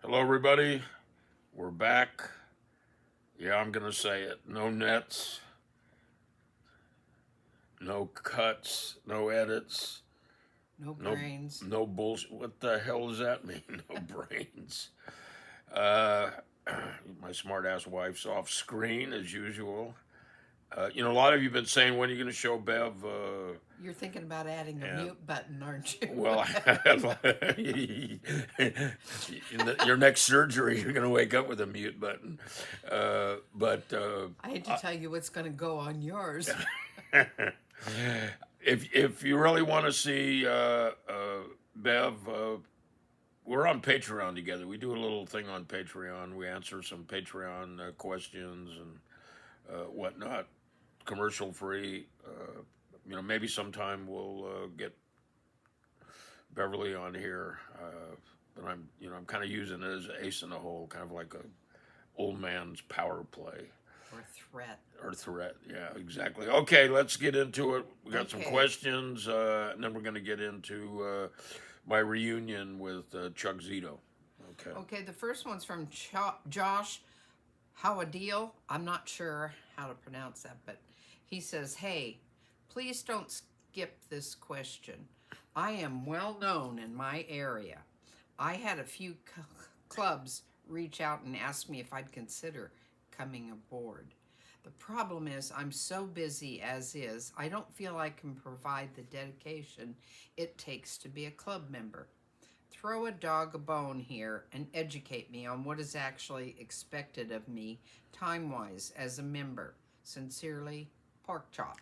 Hello, everybody. We're back. Yeah, I'm going to say it. No nets, no cuts, no edits, No no brains. no bullshit. What the hell does that mean? No brains. Uh, my smart ass wife's off screen as usual. A lot of you have been saying, when are you going to show Bev? You're thinking about adding a And mute button, aren't you? well, your next surgery, you're going to wake up with a mute button. But I hate to tell you what's going to go on yours. if you really want to see Bev, we're on Patreon together. We do a little thing on Patreon. We answer some Patreon questions and whatnot, commercial free. Maybe sometime we'll get Beverly on here, but I'm kind of using it as an ace in the hole, kind of like a old man's power play. Or threat. Or threat, yeah, exactly. Okay, let's get into it. We got some questions, and then we're going to get into my reunion with Chuck Zito. Okay, the first one's from Josh Howadil. I'm not sure how to pronounce that, but he says, "Hey, please don't skip this question. I am well known in my area. I had a few clubs reach out and ask me if I'd consider coming aboard. The problem is I'm so busy as is, I don't feel I can provide the dedication it takes to be a club member. Throw a dog a bone here and educate me on what is actually expected of me time-wise as a member. Sincerely, Pork Chop."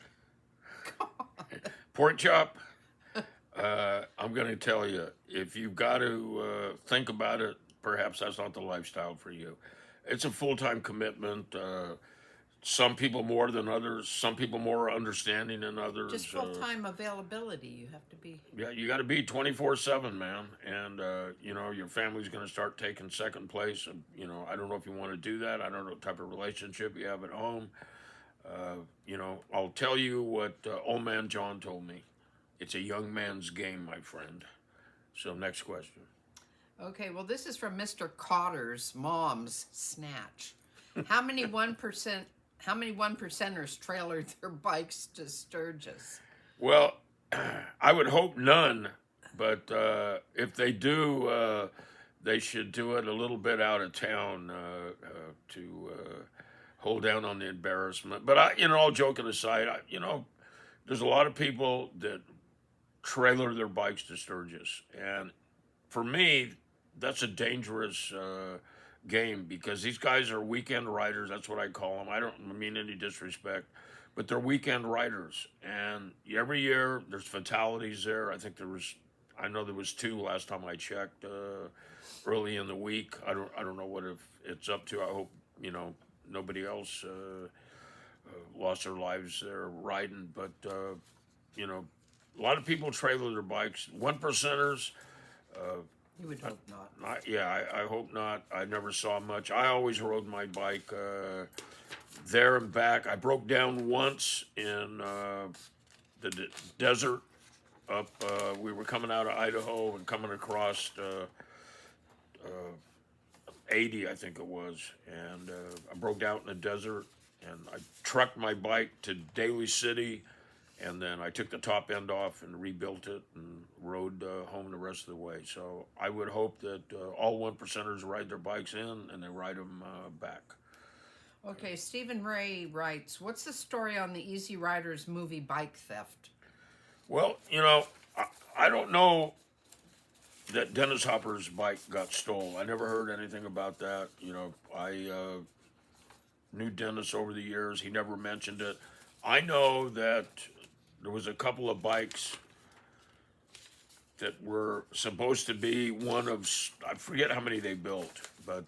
Pork Chop, I'm going to tell you, if you've got to think about it, perhaps that's not the lifestyle for you. It's a full-time commitment. Some people more than others. Some people more understanding than others. Just full-time availability. You have to be. Yeah, you got to be 24/7, man. And your family's going to start taking second place. I don't know if you want to do that. I don't know what type of relationship you have at home. I'll tell you what old man John told me. It's a young man's game, my friend. So next question. Okay, well, this is from Mr. Cotter's mom's snatch. How many 1%ers trailered their bikes to Sturgis? Well, I would hope none, but if they do, they should do it a little bit out of town to hold down on the embarrassment. But all joking aside, there's a lot of people that trailer their bikes to Sturgis, and for me, that's a dangerous game, because these guys are weekend riders. That's what I call them. I don't mean any disrespect, but they're weekend riders, and every year there's fatalities there. I know there was 2 last time I checked early in the week. I don't know what if it's up to. I hope nobody else lost their lives there riding, but a lot of people trailer their bikes. 1%ers. You would hope not. I hope not. I never saw much. I always rode my bike there and back. I broke down once in the desert up. We were coming out of Idaho and coming across 80, I think it was, and I broke down in the desert, and I trucked my bike to Daly City, and then I took the top end off and rebuilt it and rode home the rest of the way. So I would hope that all 1%ers ride their bikes in and they ride them back. Okay, Stephen Ray writes, "What's the story on the Easy Riders movie bike theft?" Well, I don't know that Dennis Hopper's bike got stolen. I never heard anything about that. I knew Dennis over the years. He never mentioned it. I know that there was a couple of bikes that were supposed to be one of, I forget how many they built, but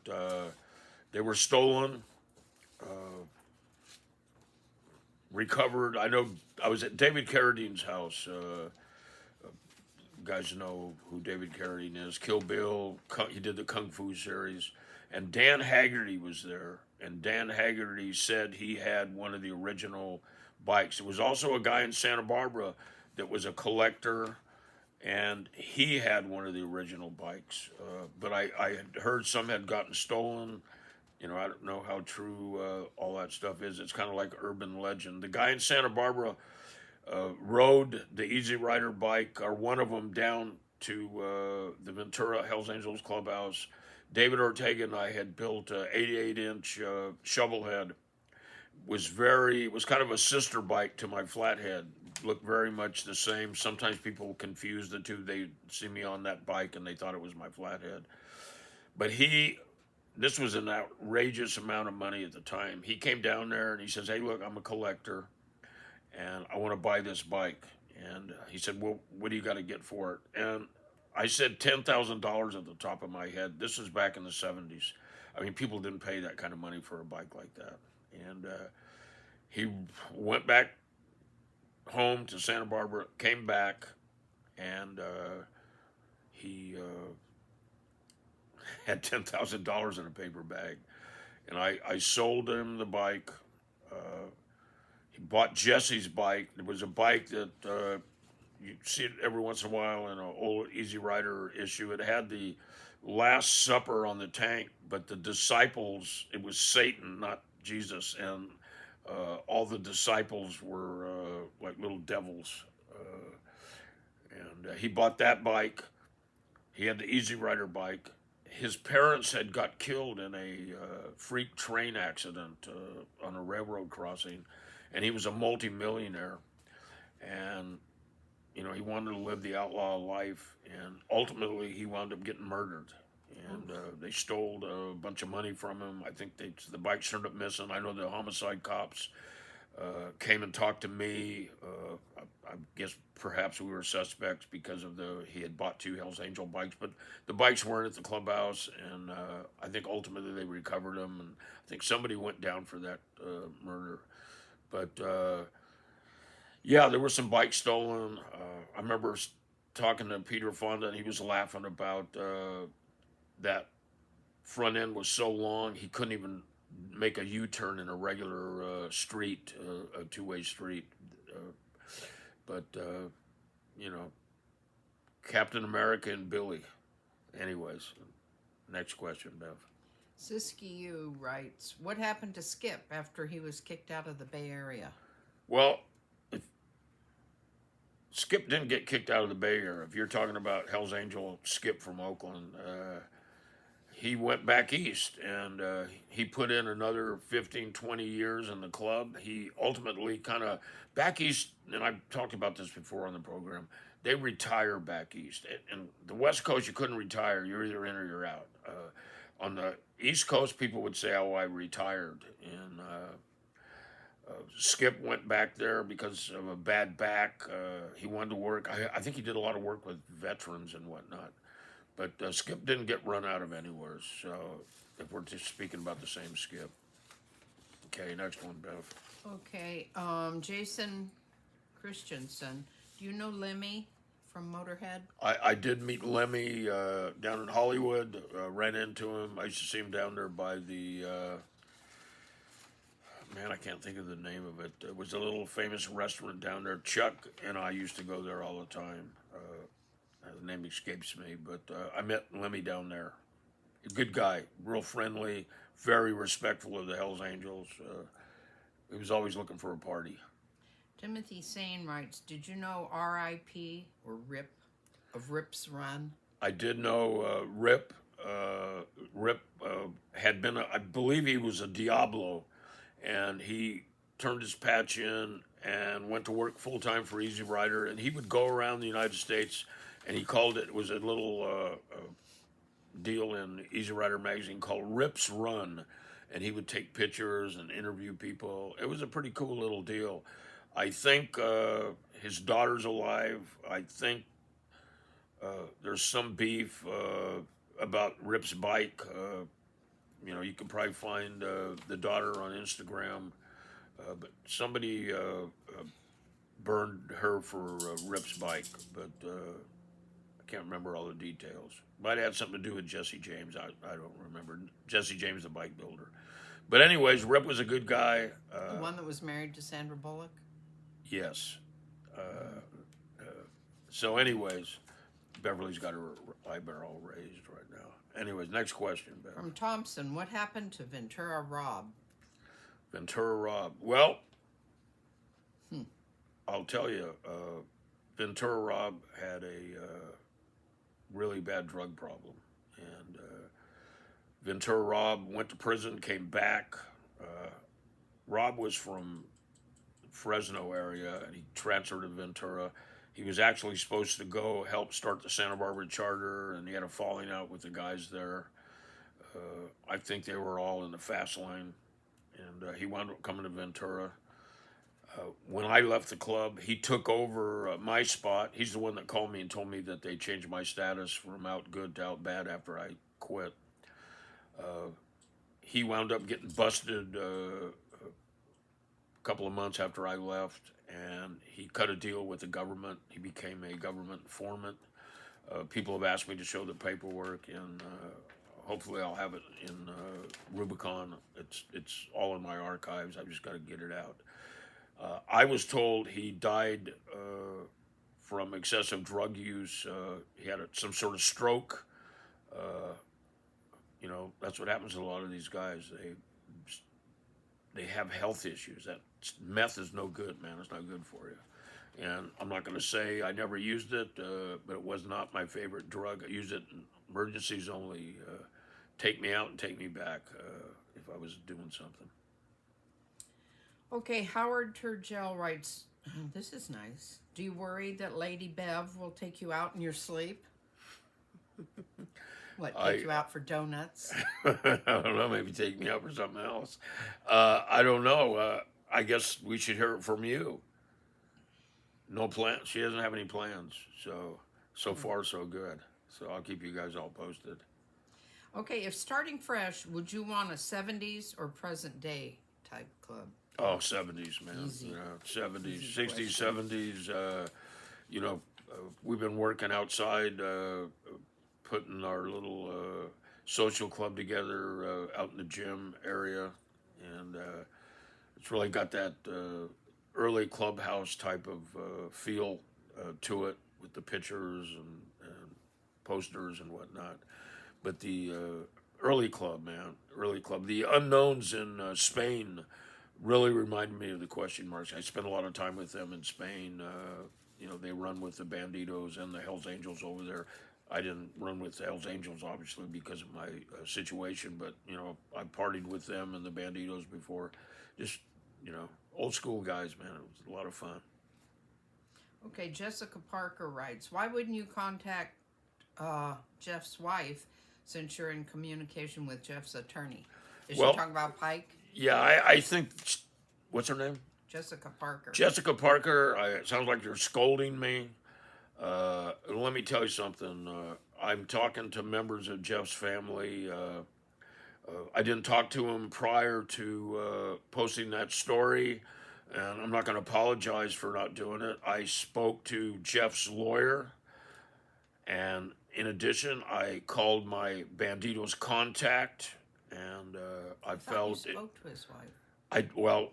they were stolen, recovered. I know I was at David Carradine's house. You guys know who David Carradine is. Kill Bill, he did the Kung Fu series. And Dan Haggerty was there. And Dan Haggerty said he had one of the original bikes. There was also a guy in Santa Barbara that was a collector, and he had one of the original bikes. But I had heard some had gotten stolen. You know, I don't know how true all that stuff is. It's kind of like urban legend. The guy in Santa Barbara rode the Easy Rider bike, or one of them, down to the Ventura Hells Angels clubhouse. David Ortega and I had built a 88-inch shovelhead. Was kind of a sister bike to my flathead. Looked very much the same. Sometimes people confuse the two. They see me on that bike and they thought it was my flathead. But this was an outrageous amount of money at the time. He came down there and he says, "Hey, look, I'm a collector and I want to buy this bike." And he said, "Well, what do you got to get for it?" And I said $10,000 at the top of my head. This was back in the 70s. I mean, people didn't pay that kind of money for a bike like that. And he went back home to Santa Barbara, came back, and he had $10,000 in a paper bag. And I sold him the bike. He bought Jesse's bike. It was a bike that you see it every once in a while in an old Easy Rider issue. It had the Last Supper on the tank, but the disciples, it was Satan, not Jesus, and all the disciples were like little devils. And he bought that bike. He had the Easy Rider bike. His parents had got killed in a freak train accident on a railroad crossing, and he was a multimillionaire. And you know, he wanted to live the outlaw life, and ultimately he wound up getting murdered. And they stole a bunch of money from him. I think the bike turned up missing. I know the homicide cops came and talked to me. I guess perhaps we were suspects because he had bought two Hells Angel bikes, but the bikes weren't at the clubhouse, and I think ultimately they recovered them, and I think somebody went down for that murder. But yeah, there were some bikes stolen. I remember talking to Peter Fonda, and he was laughing about that front end was so long he couldn't even make a U-turn in a regular street, a two-way street. But you know, Captain America and Billy. Anyways, next question, Bev. Siskiyou writes, what happened to Skip after he was kicked out of the Bay Area? Well, Skip didn't get kicked out of the Bay Area. If you're talking about Hell's Angel Skip from Oakland, he went back east, and he put in another 15, 20 years in the club. He ultimately kind of, back east, and I've talked about this before on the program, they retire back east. And the West Coast, you couldn't retire. You're either in or you're out. On the East Coast, people would say, "Oh, I retired." And Skip went back there because of a bad back. He wanted to work. I think he did a lot of work with veterans and whatnot. But Skip didn't get run out of anywhere. So if we're just speaking about the same Skip. Okay, next one, Bev. Okay, Jason Christensen. Do you know Lemmy from Motorhead? I did meet Lemmy down in Hollywood. Ran into him. I used to see him down there by the... man, I can't think of the name of it. It was a little famous restaurant down there. Chuck and I used to go there all the time. The name escapes me, but I met Lemmy down there. A good guy, real friendly, very respectful of the Hells Angels. He was always looking for a party. Timothy Sane writes, did you know R.I.P. or RIP of Rip's Run? I did know Rip. Rip had been, I believe he was a Diablo, and he turned his patch in and went to work full-time for Easy Rider, and he would go around the United States, and he called it was a little deal in Easy Rider magazine called Rip's Run, and he would take pictures and interview people. It was a pretty cool little deal. I think his daughter's alive. I think there's some beef about Rip's bike. You know, you can probably find the daughter on Instagram, but somebody burned her for Rip's bike, but I can't remember all the details. Might have had something to do with Jesse James. I don't remember. Jesse James, the bike builder. But anyways, Rip was a good guy. The one that was married to Sandra Bullock? Yes. So anyways, Beverly's got her eyebrow raised right now. Anyways, next question, Bev. From Thompson, what happened to Ventura Rob? Ventura Rob. Well, I'll tell you, Ventura Rob had a really bad drug problem. And Ventura Rob went to prison, came back. Rob was from Fresno area, and he transferred to Ventura. He was actually supposed to go help start the Santa Barbara charter, and he had a falling out with the guys there. I think they were all in the fast lane, and he wound up coming to Ventura. When I left the club, he took over my spot. He's the one that called me and told me that they changed my status from out good to out bad after I quit. He wound up getting busted a couple of months after I left, and he cut a deal with the government. He became a government informant. People have asked me to show the paperwork, and hopefully I'll have it in Rubicon. It's all in my archives. I've just got to get it out. I was told he died from excessive drug use. He had some sort of stroke. You know, that's what happens to a lot of these guys. They have health issues. That meth is no good, man. It's not good for you. And I'm not going to say I never used it, but it was not my favorite drug. I used it in emergencies only. Take me out and take me back if I was doing something. Okay, Howard Turgell writes, this is nice. Do you worry that Lady Bev will take you out in your sleep? What, take you out for donuts? I don't know, maybe take me out for something else. I don't know. I guess we should hear it from you. No plan. She doesn't have any plans. So far, so good. So I'll keep you guys all posted. Okay, if starting fresh, would you want a 70s or present day type club? Oh, 70s, man. Easy. You know, 70s, Easy 60s, question. 70s. You know, we've been working outside, putting our little social club together out in the gym area. And it's really got that early clubhouse type of feel to it with the pictures and posters and whatnot. But the early club, man, early club. The unknowns in Spain really reminded me of the question marks. I spent a lot of time with them in Spain. You know, they run with the Banditos and the Hells Angels over there. I didn't run with the Hells Angels, obviously, because of my situation, but, you know, I partied with them and the Banditos before. Just, you know, old school guys, man. It was a lot of fun. Okay, Jessica Parker writes, why wouldn't you contact Jeff's wife since you're in communication with Jeff's attorney? Is she talking about Pike? Yeah, I think, what's her name? Jessica Parker. Jessica Parker, it sounds like you're scolding me. Let me tell you something. I'm talking to members of Jeff's family. I didn't talk to him prior to posting that story, and I'm not going to apologize for not doing it. I spoke to Jeff's lawyer, and in addition, I called my Banditos contact, and I felt you spoke to his wife.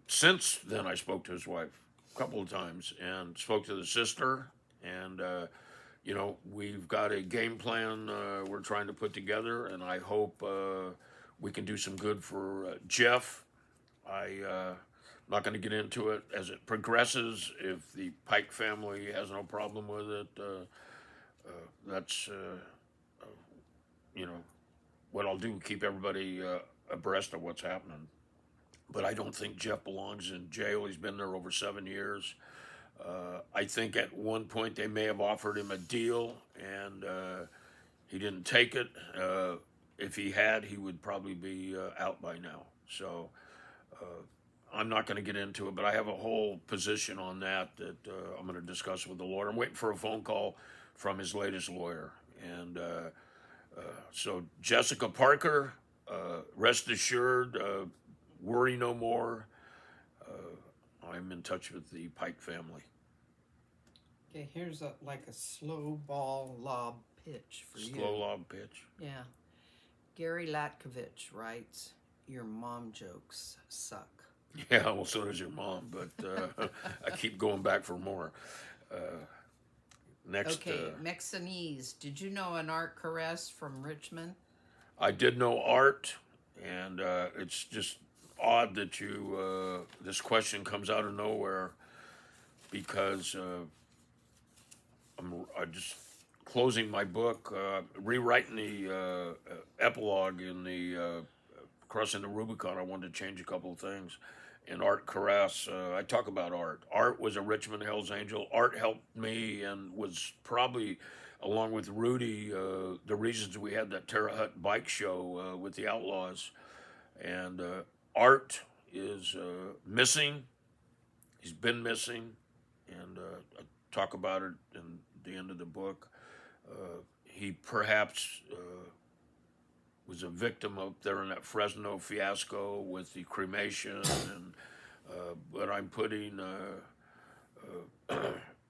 Since then I spoke to his wife a couple of times and spoke to the sister, and you know, we've got a game plan we're trying to put together, and I hope we can do some good for Jeff. I'm not going to get into it as it progresses. If the Pike family has no problem with it, that's you know, what I'll do, keep everybody abreast of what's happening. But I don't think Jeff belongs in jail. He's been there over 7 years. I think at one point they may have offered him a deal, and he didn't take it. If he had, he would probably be out by now. So I'm not going to get into it, but I have a whole position on that I'm going to discuss with the lawyer. I'm waiting for a phone call from his latest lawyer. And so Jessica Parker, rest assured, worry no more. I'm in touch with the Pike family. Okay, here's a slow ball lob pitch for you. Slow lob pitch. Yeah. Gary Latkovich writes, your mom jokes suck. Yeah, well, so does your mom, but I keep going back for more. Next, Okay, Mexanese. Did you know an Art Caress from Richmond? I did know Art, and it's just odd that this question comes out of nowhere because I just closing my book, rewriting the epilogue in the Crossing the Rubicon. I wanted to change a couple of things. In Art Caress, I talk about Art. Art was a Richmond Hells Angel. Art helped me and was probably, along with Rudy, the reasons we had that Terre Haute bike show with the Outlaws. And Art is missing. He's been missing, and I talk about it in the end of the book. He perhaps was a victim up there in that Fresno fiasco with the cremation, and but I'm putting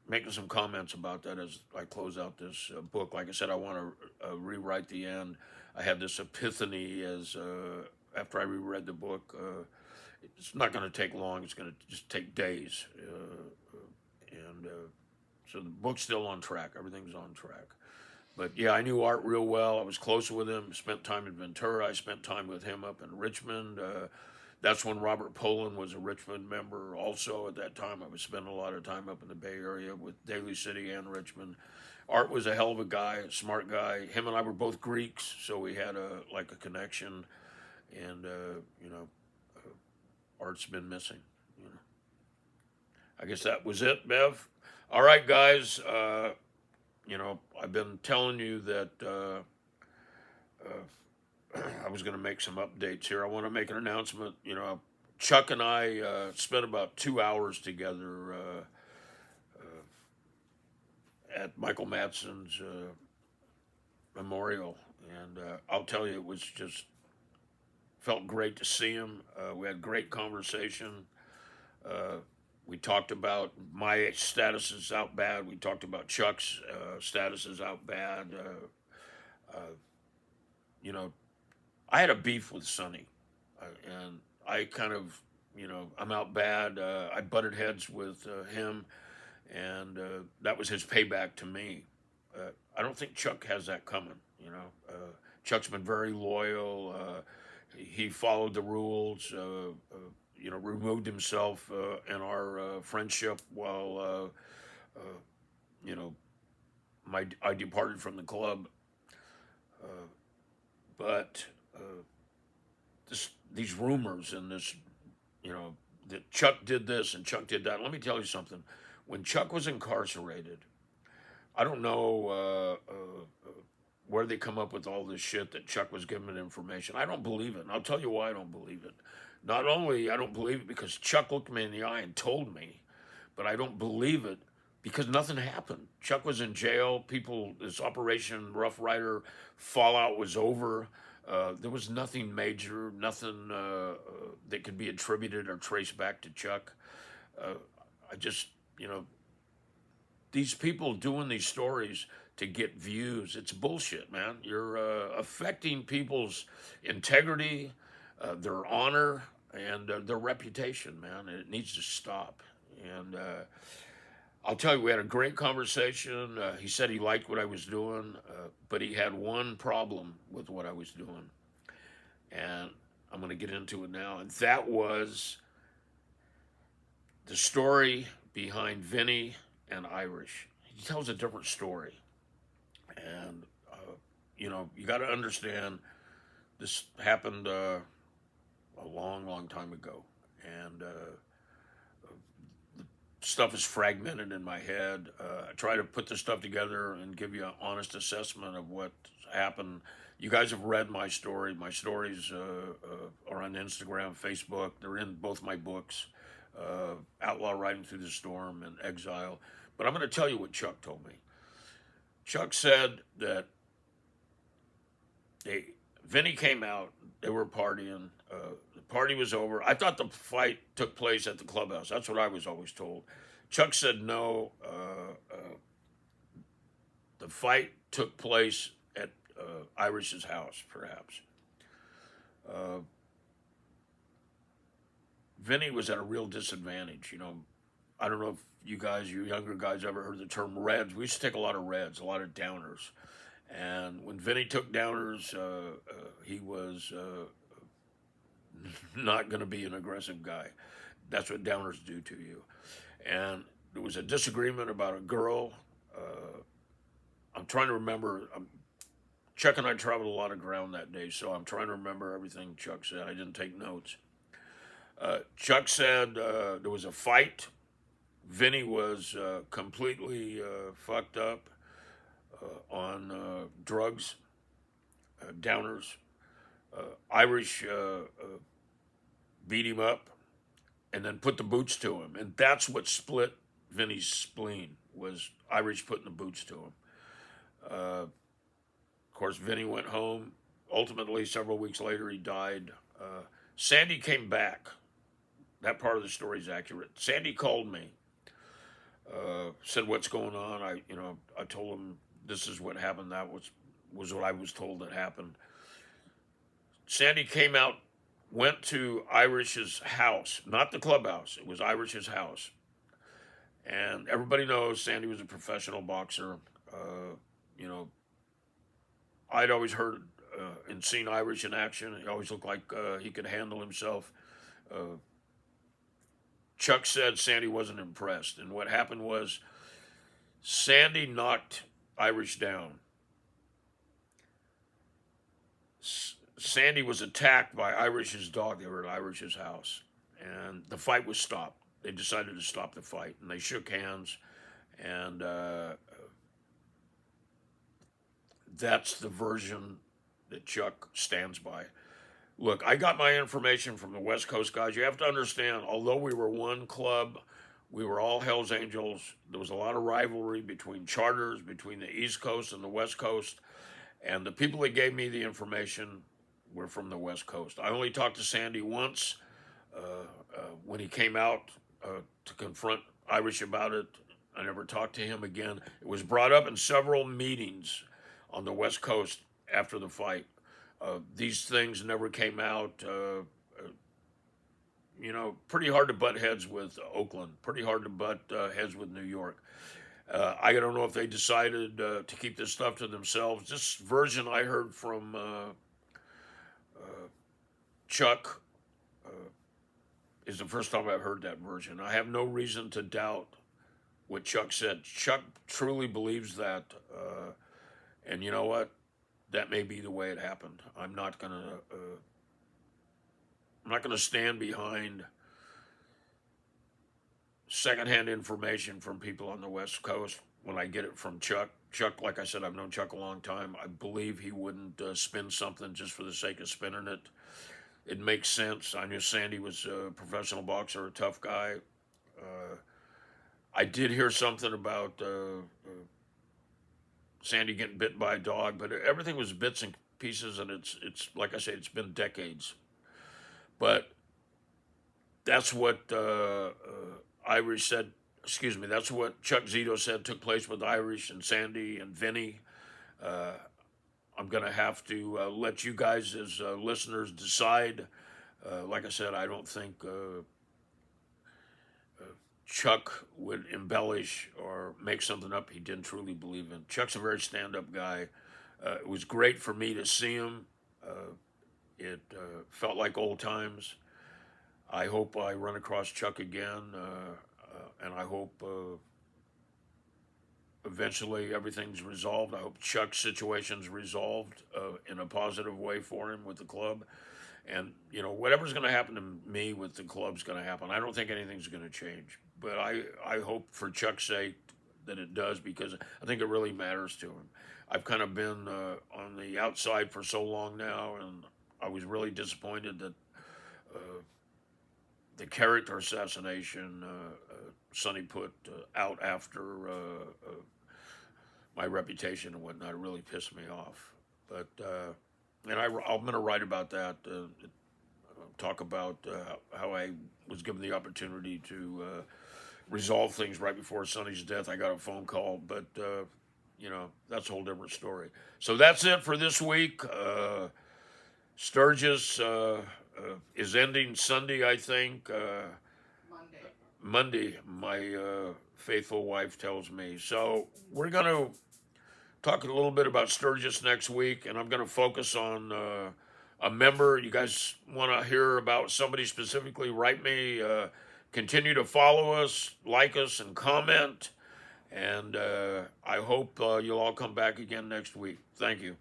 making some comments about that as I close out this book. Like I said, I want to rewrite the end. I had this epiphany as after I reread the book. It's not going to take long. It's going to just take days, and so the book's still on track. Everything's on track. But yeah, I knew Art real well. I was close with him. Spent time in Ventura. I spent time with him up in Richmond. That's when Robert Poland was a Richmond member. Also at that time, I was spending a lot of time up in the Bay Area with Daly City and Richmond. Art was a hell of a guy, a smart guy. Him and I were both Greeks, so we had a connection. And Art's been missing. I guess that was it, Bev. All right, guys. I've been telling you that I was going to make some updates here. I want to make an announcement. Chuck and I spent about 2 hours together at Michael Madsen's memorial, and I'll tell you, it was just felt great to see him. We had great conversation. We talked about my status is out bad. We talked about Chuck's status is out bad. I had a beef with Sonny, and I kind of, I'm out bad. I butted heads with him, and that was his payback to me. I don't think Chuck has that coming. Chuck's been very loyal. He followed the rules. Removed himself in our friendship while, I departed from the club. But these rumors and this, that Chuck did this and Chuck did that. Let me tell you something. When Chuck was incarcerated, I don't know where they come up with all this shit that Chuck was giving information. I don't believe it. And I'll tell you why I don't believe it. Not only I don't believe it because Chuck looked me in the eye and told me, but I don't believe it because nothing happened. Chuck was in jail. This Operation Rough Rider fallout was over. There was nothing major, nothing that could be attributed or traced back to Chuck. I just, these people doing these stories to get views, it's bullshit, man. You're affecting people's integrity, their honor, and their reputation, man. And it needs to stop. And I'll tell you, we had a great conversation. He said he liked what I was doing, but he had one problem with what I was doing. And I'm going to get into it now. And that was the story behind Vinny and Irish. He tells a different story. And, you got to understand this happened a long, long time ago. And the stuff is fragmented in my head. I try to put this stuff together and give you an honest assessment of what happened. You guys have read my story. My stories are on Instagram, Facebook. They're in both my books, Outlaw Riding Through the Storm and Exile. But I'm going to tell you what Chuck told me. Chuck said that Vinny came out, they were partying, the party was over. I thought the fight took place at the clubhouse. That's what I was always told. Chuck said no, the fight took place at Irish's house, perhaps. Vinny was at a real disadvantage, I don't know if you guys, you younger guys, ever heard the term Reds. We used to take a lot of Reds, a lot of downers. And when Vinny took downers, he was not going to be an aggressive guy. That's what downers do to you. And there was a disagreement about a girl. I'm trying to remember. Chuck and I traveled a lot of ground that day, so I'm trying to remember everything Chuck said. I didn't take notes. Chuck said there was a fight. Vinny was completely fucked up on drugs, downers. Irish beat him up and then put the boots to him. And that's what split Vinny's spleen, was Irish putting the boots to him. Of course, Vinny went home. Ultimately, several weeks later, he died. Sandy came back. That part of the story is accurate. Sandy called me, said, "What's going on?" I told him this is what happened. That was what I was told that happened. Sandy came out, went to Irish's house, not the clubhouse. It was Irish's house. And everybody knows Sandy was a professional boxer. I'd always heard and seen Irish in action. He always looked like he could handle himself. Chuck said Sandy wasn't impressed. And what happened was Sandy knocked Irish down. Sandy was attacked by Irish's dog. They were at Irish's house. And the fight was stopped. They decided to stop the fight. And they shook hands. And that's the version that Chuck stands by. Look, I got my information from the West Coast guys. You have to understand, although we were one club, we were all Hells Angels. There was a lot of rivalry between charters, between the East Coast and the West Coast. And the people that gave me the information were from the West Coast. I only talked to Sandy once when he came out to confront Irish about it. I never talked to him again. It was brought up in several meetings on the West Coast after the fight. These things never came out. Pretty hard to butt heads with Oakland. Pretty hard to butt heads with New York. I don't know if they decided to keep this stuff to themselves. This version I heard from Chuck is the first time I've heard that version. I have no reason to doubt what Chuck said. Chuck truly believes that, and you know what? That may be the way it happened. I'm not gonna stand behind secondhand information from people on the West Coast when I get it from Chuck. Chuck, like I said, I've known Chuck a long time. I believe he wouldn't spin something just for the sake of spinning it. It makes sense. I knew Sandy was a professional boxer, a tough guy. I did hear something about Sandy getting bit by a dog, but everything was bits and pieces, and it's like I say, it's been decades. But that's what Irish said. Excuse me. That's what Chuck Zito said took place with Irish and Sandy and Vinny. I'm going to have to let you guys as listeners decide. Like I said, I don't think Chuck would embellish or make something up he didn't truly believe in. Chuck's a very stand-up guy. It was great for me to see him. It felt like old times. I hope I run across Chuck again, and I hope eventually everything's resolved. I hope Chuck's situation's resolved in a positive way for him with the club. And, whatever's going to happen to me with the club's going to happen. I don't think anything's going to change. But I hope for Chuck's sake that it does, because I think it really matters to him. I've kind of been on the outside for so long now, and I was really disappointed that the character assassination Sonny put out after my reputation and whatnot really pissed me off. But and I'm going to write about that. Talk about how I was given the opportunity to resolve things right before Sonny's death. I got a phone call, but that's a whole different story. So that's it for this week. Sturgis is ending Sunday, I think. Monday, my faithful wife tells me. So we're going to talk a little bit about Sturgis next week, and I'm going to focus on a member. You guys want to hear about somebody specifically, write me. Continue to follow us, like us, and comment. And I hope you'll all come back again next week. Thank you.